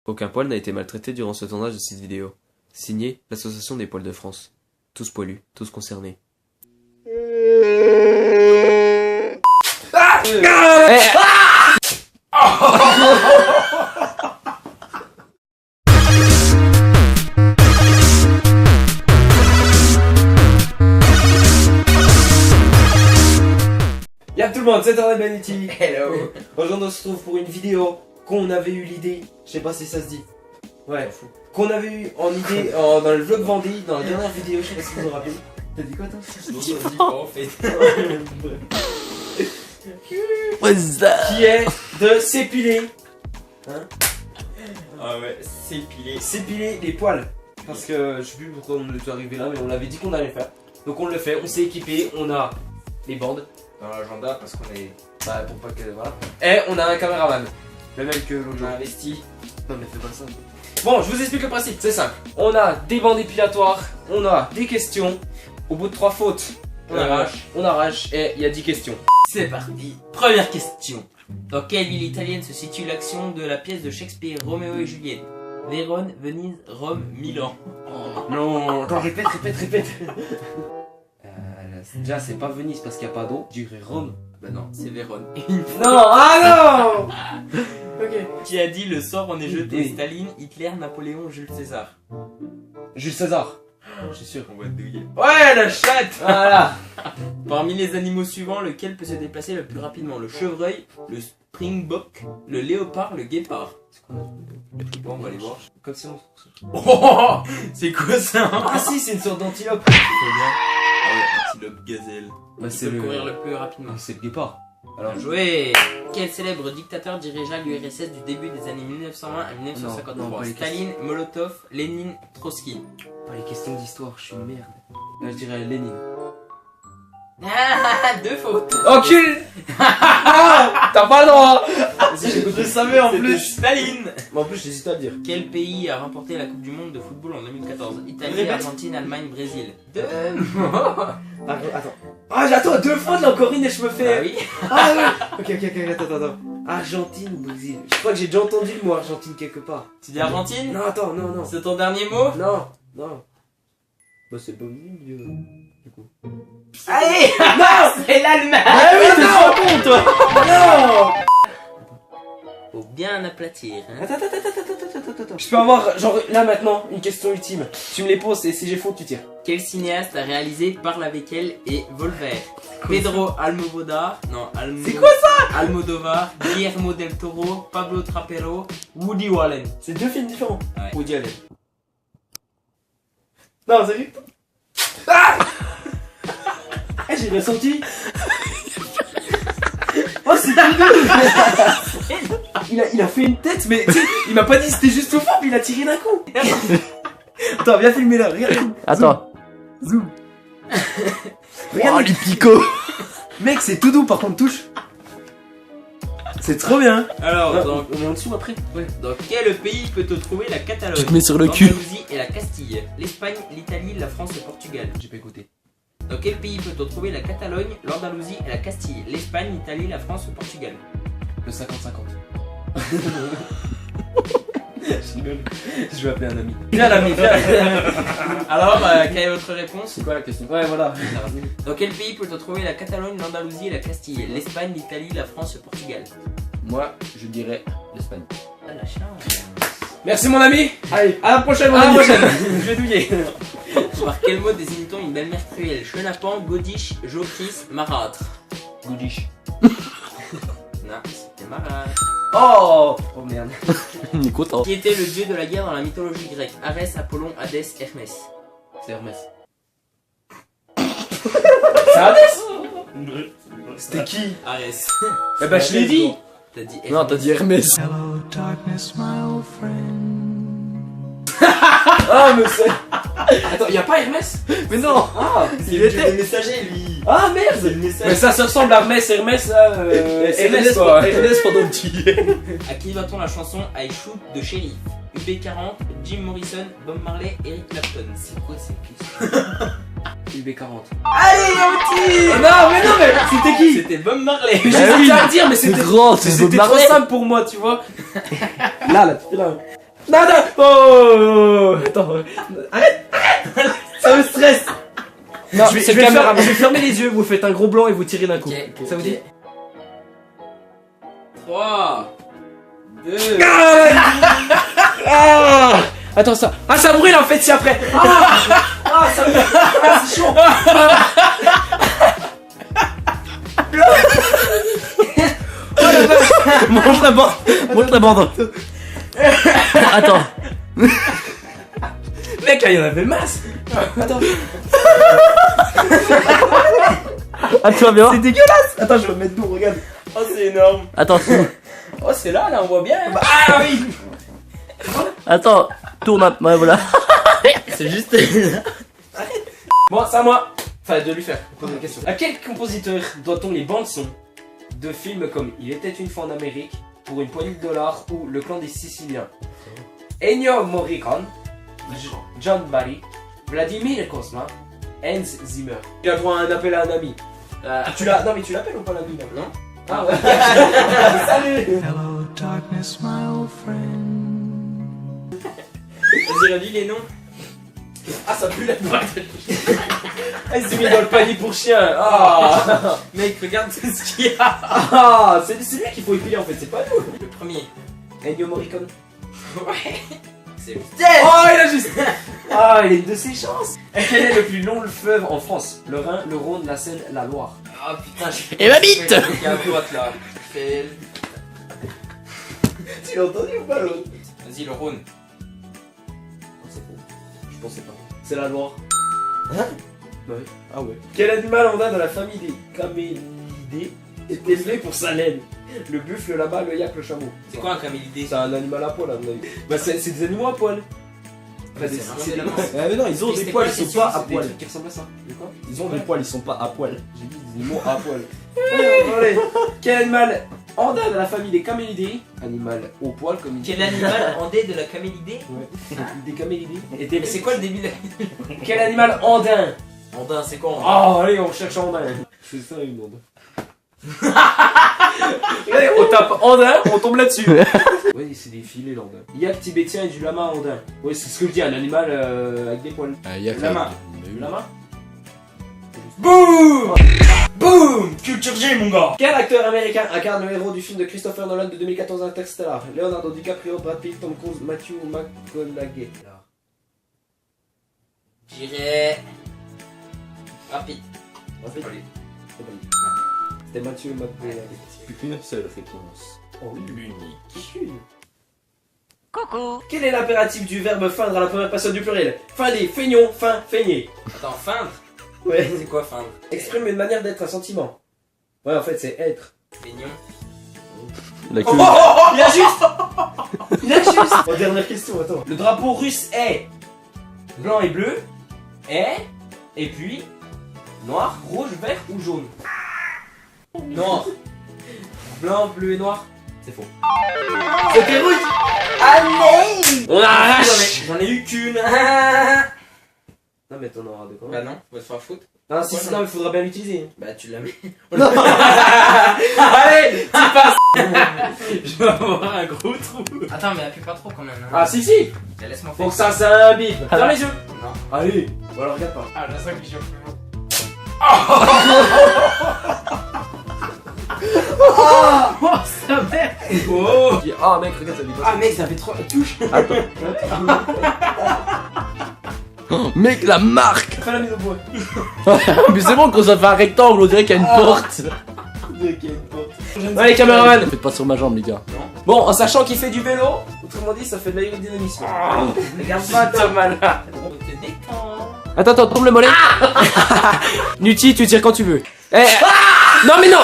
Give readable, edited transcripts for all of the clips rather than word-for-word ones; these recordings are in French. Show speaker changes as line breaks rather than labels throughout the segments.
Aucun poil n'a été maltraité durant ce tournage de cette vidéo. Signé l'Association des poils de France. Tous poilus, tous concernés.
Y'a tout le monde, c'est Internet Vanity.
Hello.
Aujourd'hui on se retrouve pour une vidéo qu'on avait eu l'idée, je sais pas si ça se dit. Ouais, qu'on avait eu en idée dans le vlog Vendée, dans la dernière vidéo, je sais pas si vous vous rappelez. T'as dit quoi toi?
Je dis pas en fait.
Qui est de s'épiler. Hein?
Ah ouais, s'épiler.
S'épiler les poils. Parce que je sais plus pourquoi on est arrivé là, mais on l'avait dit qu'on allait le faire. Donc on le fait, on s'est équipé, on a les bandes
Dans l'agenda parce qu'on est.
bah, pour pas que. Voilà. Et on a un caméraman. Le même que l'autre
On
jour.
a investi.
Non mais fais pas ça. Bon, je vous explique le principe, c'est simple. On a des bandes épilatoires, on a des questions. Au bout de 3 fautes,
On arrache.
On arrache et il y a 10 questions.
C'est parti. Première question. Dans quelle ville italienne se situe l'action de la pièce de Shakespeare Roméo et Juliette? Vérone, Venise, Rome, Milan.
Non, attends, répète. Déjà, c'est pas Venise parce qu'il n'y a pas d'eau. Je dirais Rome.
Bah non, c'est Vérone.
Non, ah non. Ok.
Qui a dit le sort en est jeté?
Oui.
Staline, Hitler, Napoléon, Jules César.
Jules César. Je suis sûr.
On va te douiller.
Ouais, la chatte. Voilà.
Parmi les animaux suivants, lequel peut se déplacer le plus rapidement? Le chevreuil, le springbok, le léopard, le guépard.
C'est quoi
Bon, on va aller voir.
Comme si on...
Oh, c'est quoi ça?
Ah si, c'est une sorte d'antilope.
Très bien. Ah ouais, antilope, gazelle.
Bah,
Qui peut courir le plus rapidement?
C'est le guépard. Alors,
Bien joué. Quel célèbre dictateur dirigea l'URSS du début des années 1920 à 1953?
Non, pas les
Staline, Molotov, Lénine, Trotsky.
pas les questions d'histoire, je suis une merde. Là, je dirais Lénine.
Ah, deux fautes.
Encule. T'as pas le droit. Je savais en
C'était
plus.
Staline.
Mais en plus, j'hésite à le dire.
Quel pays a remporté la Coupe du Monde de football en 2014? Italie,
Répète.
Argentine, Allemagne, Brésil. Deux.
Attends. Ah, j'attends 2 fois de encore une et je me
Bah
fais.
oui.
Ah ouais. Ok, attends. Argentine ou Brésil? Je crois que j'ai déjà entendu le mot Argentine quelque part.
Tu dis Argentine?
Non, attends, non.
C'est ton dernier mot?
Non. Bah, c'est pas du coup.
Allez.
Non.
C'est l'Allemagne.
Ah oui, t'es trop con, toi. Non.
Faut bien aplatir. Hein.
Attends. Je peux avoir, genre, là maintenant, une question ultime. Tu me les poses et si j'ai faux, tu tires.
Quel cinéaste a réalisé Parle avec elle et Volver? Pedro Almodovar. Non,
C'est quoi ça?
Almodovar, Guillermo del Toro, Pablo Trapero, Woody Allen.
C'est 2 films différents.
Ouais.
Woody Allen. Non, sérieux? Ah. J'ai ressenti. Oh, c'est il a fait une tête, mais tu sais, il m'a pas dit c'était juste au fond, puis il a tiré d'un coup. Attends, viens filmer là, regarde.
Attends.
Zoom. Regarde les picots. Mec, c'est tout doux par contre, touche. C'est trop bien.
Alors,
On est en dessous après. Ouais.
dans quel pays peut-on trouver la Catalogne?
Tu te mets sur le cul.
L'Andalousie et la Castille. L'Espagne, l'Italie, la France et le Portugal.
J'ai pas écouté.
Dans quel pays peut-on trouver la Catalogne, l'Andalousie et la Castille? L'Espagne, l'Italie, la France ou le Portugal?
Le 50-50. Je rigole. Je vais appeler un ami. Viens l'ami, viens.
Alors, quelle est votre réponse?
C'est quoi la question? Ouais, voilà.
Dans quel pays peut-on trouver la Catalogne, l'Andalousie et la Castille? L'Espagne, l'Italie, la France et le Portugal.
Moi, je dirais l'Espagne.
Ah, la chance.
Merci mon ami. Allez, à la prochaine.
À la prochaine.
Je vais douiller.
Par quel mot désigne-t-on une belle-mère cruelle? Chenapan, godiche, jocrisse, marâtre.
Goudiche.
Non, c'était marâtre.
Oh merde.
Il est content.
Qui était le dieu de la guerre dans la mythologie grecque? Arès, Apollon, Hadès, Hermès.
C'est Hermès. C'est Hermès. C'était qui?
Arès.
Eh ben je l'ai dit.
T'as dit Hermès.
Non, t'as dit Hermès.
Hello, darkness, my old friend.
Ah mais c'est... Attends, y'a pas Hermès?
Mais non.
Ah,
C'est le dieu des messagers, lui.
Ah merde.
C'est le message.
Mais ça se ressemble à Hermès là. Hermès quoi.
Ernest pendant que tu y es.
À qui doit-on la chanson I Shoot de Sheriff? UB40, Jim Morrison, Bob Marley, Eric Clapton. C'est quoi ces questions?
UB40.
Allez, Yauti!
Non mais c'était qui?
C'était Bob Marley.
Mais
Bah
j'hésitais
oui.
à le dire mais
C'est
c'était
grand, c'est Bob
c'était trop
Marley.
simple pour moi tu vois. Là, putain. Non, non. Oh, attends. Arrête. Ça me stresse. Non, je vais fermer les yeux, vous faites un gros blanc et vous tirez d'un coup. Ça vous dit?
3, 2.
Ah attends, ça. Ah, ça brûle en fait, si après. Ah, ça brûle. Ah, c'est chaud.
Mange la bande. Montre la bande. Attends.
Mec, là, il y en avait masse. Attends.
Ah, tu vas bien?
C'est dégueulasse. Attends, je vais me mettre d'où, regarde.
Oh, c'est énorme.
Attends.
Oh, c'est là, on voit bien. Hein.
Ah oui.
Attends. Tourne un. Ouais, voilà.
C'est juste.
Bon, c'est à moi. Enfin, de lui faire. Poser une question. À quel compositeur doit-on les bandes son de films comme Il était une fois en Amérique, Pour une poignée de dollars ou Le clan des Siciliens? Ennio Morricone, John Barry, Vladimir Cosma, Hans Zimmer. Tu as droit à un appel à un ami. Tu l'as. Non, mais tu l'appelles ou pas l'ami là?
Non.
Ah ouais. Salut.
Hello, darkness, my old friend.
Vas-y, redis les noms.
Ah, ça pue la boîte. Ah, il s'est mis dans le panier pour chien. Ah,
Mec, regarde tout ce qu'il y a.
ah, c'est lui qu'il faut épiler en fait, c'est pas nous.
Le premier.
Ennio Morricone.
Ouais. C'est le
Oh, il a juste. Ah, il est de ses chances. Quel est le plus long fleuve en France? Le Rhin, le Rhône, la Seine, la Loire.
Ah putain, je
Et ma bite.
Il y a à droite là. Fais-
Tu l'as entendu ou pas l'autre?
Vas-y, le Rhône.
C'est faux. Je pensais pas. C'est la Loire. Hein? Ouais. Ah ouais. Quel animal on a dans la famille des camélidés est élevé pour sa laine? Le buffle, le lama, le yak, le chameau.
C'est quoi un camélidé?
C'est un animal à poil à mon avis. Bah c'est des animaux à poil.
Ouais, c'est vraiment des lamins.
Ah mais non, ils ont
Mais
des
c'était
poils,
quoi
ils
la
sont pas
question?
à
C'est des
poil.
trucs qui ressemblent à ça.
De quoi? Ils ont des poils, ils sont pas à poil. J'ai dit des animaux à poil. Allez. Quel animal andin de la famille des camélidés? Animal au poil comme il dit.
Quel animal andé de la camélidée?
Ouais. Des camélidés. Et
Mais c'est quoi le début de la...
Quel animal andin?
Andin, c'est quoi andin?
Oh, allez, on cherche andin. C'est ça une andin. Regardez, on tape andin, on tombe là-dessus. Oui, c'est des filets l'andin. Yak tibétien et du lama andin. Oui, c'est ce que je dis, un animal avec des poils.
Lama.
Du lama?
Boum Boum Culture G, mon gars.
Quel acteur américain incarne le héros du film de Christopher Nolan de 2014 Interstellar? Leonardo DiCaprio, Brad Pitt, Tom Cruise, Matthew McConaughey.
J'irais... Rapide.
Rapide.
Allez.
C'est pas lui. C'était Matthew McConaughey.
Une seule réponse.
Oh oui.
L'unique.
Coucou. Quel est l'impératif du verbe feindre à la première personne du pluriel? Feinder, feignons, feint, feigner.
Attends, feindre.
Ouais.
C'est quoi feindre?
Exprime une manière d'être, un sentiment. Ouais, en fait, c'est être.
Mignon.
La queue.
Il a juste. Il a juste. Oh, dernière question, attends. Le drapeau russe est blanc et bleu, et puis noir, rouge, vert ou jaune?
Noir.
Blanc, bleu et noir. C'est faux. C'était rouge. Allez. On arrache.
J'en ai eu qu'une.
Non mais t'en auras deux quand
Bah
même.
non, on va se faire foutre.
Non, si, si, non, mais faudra bien l'utiliser.
Bah tu la mets.
Allez, tu passes.
Je vais avoir un gros trou. Attends, mais appuie pas trop quand même. Hein.
Ah si si.
Laisse-moi
Faut
faire.
que ça c'est un bip. Ferme les yeux.
Non.
Allez. Bon alors regarde pas.
Ah, je sens que je suis Oh, ça merde. Oh.
Ah mec, regarde ça dépasse.
Ah mec, ça fait trop touche.
Mec, la marque.
Fais la mise au bois.
Mais c'est bon, quand ça fait un rectangle, on dirait qu'il y a une porte.
Allez caméraman.
Faites pas sur ma jambe, les gars.
Bon, en sachant qu'il fait du vélo, autrement dit, ça fait de l'aérodynamisme. Regarde pas Thomas là.
On te détend.
Attends, attends, tombe le mollet. Nuti, tu tires quand tu veux. Eh, non mais non.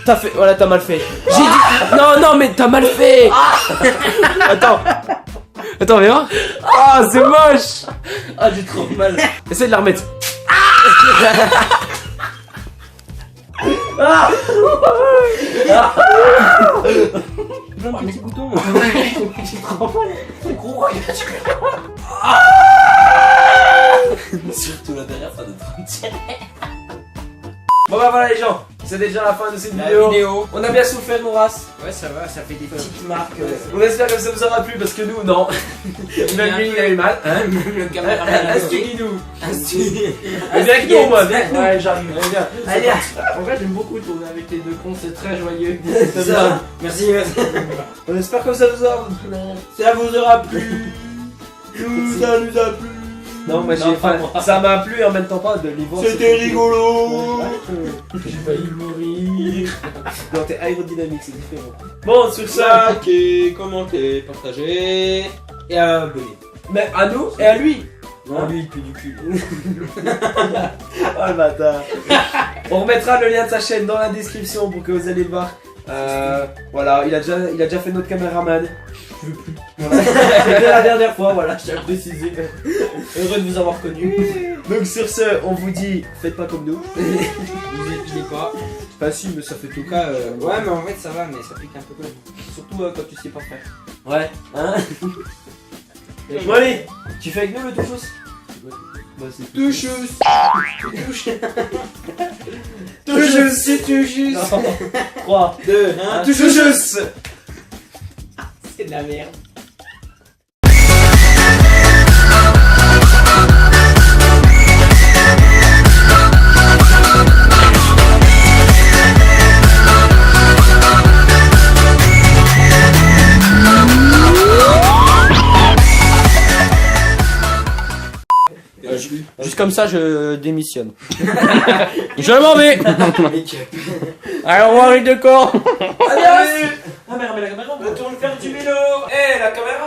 T'as fait, voilà, t'as mal fait. J'ai dit, non, non, mais t'as mal fait. Attends. Attends, viens. Ah, c'est moche.
Ah, j'ai trop mal.
Essaye de la remettre.
Plein de petits boutons.
J'ai trop mal. C'est gros, regarde.
Surtout là derrière, ça doit être un tirer.
Bon bah voilà les gens, c'est déjà la fin de cette
La
vidéo.
vidéo.
On a bien souffert, nos races.
Ouais, ça va, ça fait des petites marques.
On espère que ça vous aura plu parce que nous, non. Même lui, il a eu mal. Hein
Le caméraman a
Un
bloqué.
Stugidou.
Un studio.
Viens avec nous, moi, viens avec nous.
Ouais, j'arrive.
Allez, viens.
Allez,
En vrai, j'aime beaucoup tourner avec les deux cons, c'est très joyeux.
ça. Merci, merci.
On espère que ça vous aura plu.
Ça vous aura plu. Ça nous a plu.
Non, moi,
Non, pas moi.
ça m'a plu et en même temps pas de les voir.
C'était rigolo.
J'ai failli mourir. Non, t'es aérodynamique, c'est différent. Bon, sur ça.
Likez, commentez, partagez et abonnez.
Mais à nous et à lui.
Non, lui, il pue du cul.
Oh le bâtard. On remettra le lien de sa chaîne dans la description pour que vous allez le voir. Voilà, il a déjà fait notre caméraman. Voilà. C'était la dernière fois, voilà, je tiens à préciser. Heureux de vous avoir connu. Donc sur ce, on vous dit, faites pas comme nous.
Vous épilez pas.
Pas si, mais ça fait tout.
En tout cas, ouais, mais en fait, ça va, mais ça pique un peu quand même.
Surtout quand tu sais pas faire.
Ouais.
Hein. Bon allez, tu fais avec nous le touchous? Bah c'est touchous. Touchous, c'est touchous. 3, 2, 1, touchous.
C'est de la merde.
Juste comme ça, je démissionne.
Je m'en vais. Allez, au revoir les deux corps.
Adios. Ah merde, mais la caméra, on retourne faire du vélo. Eh, la caméra.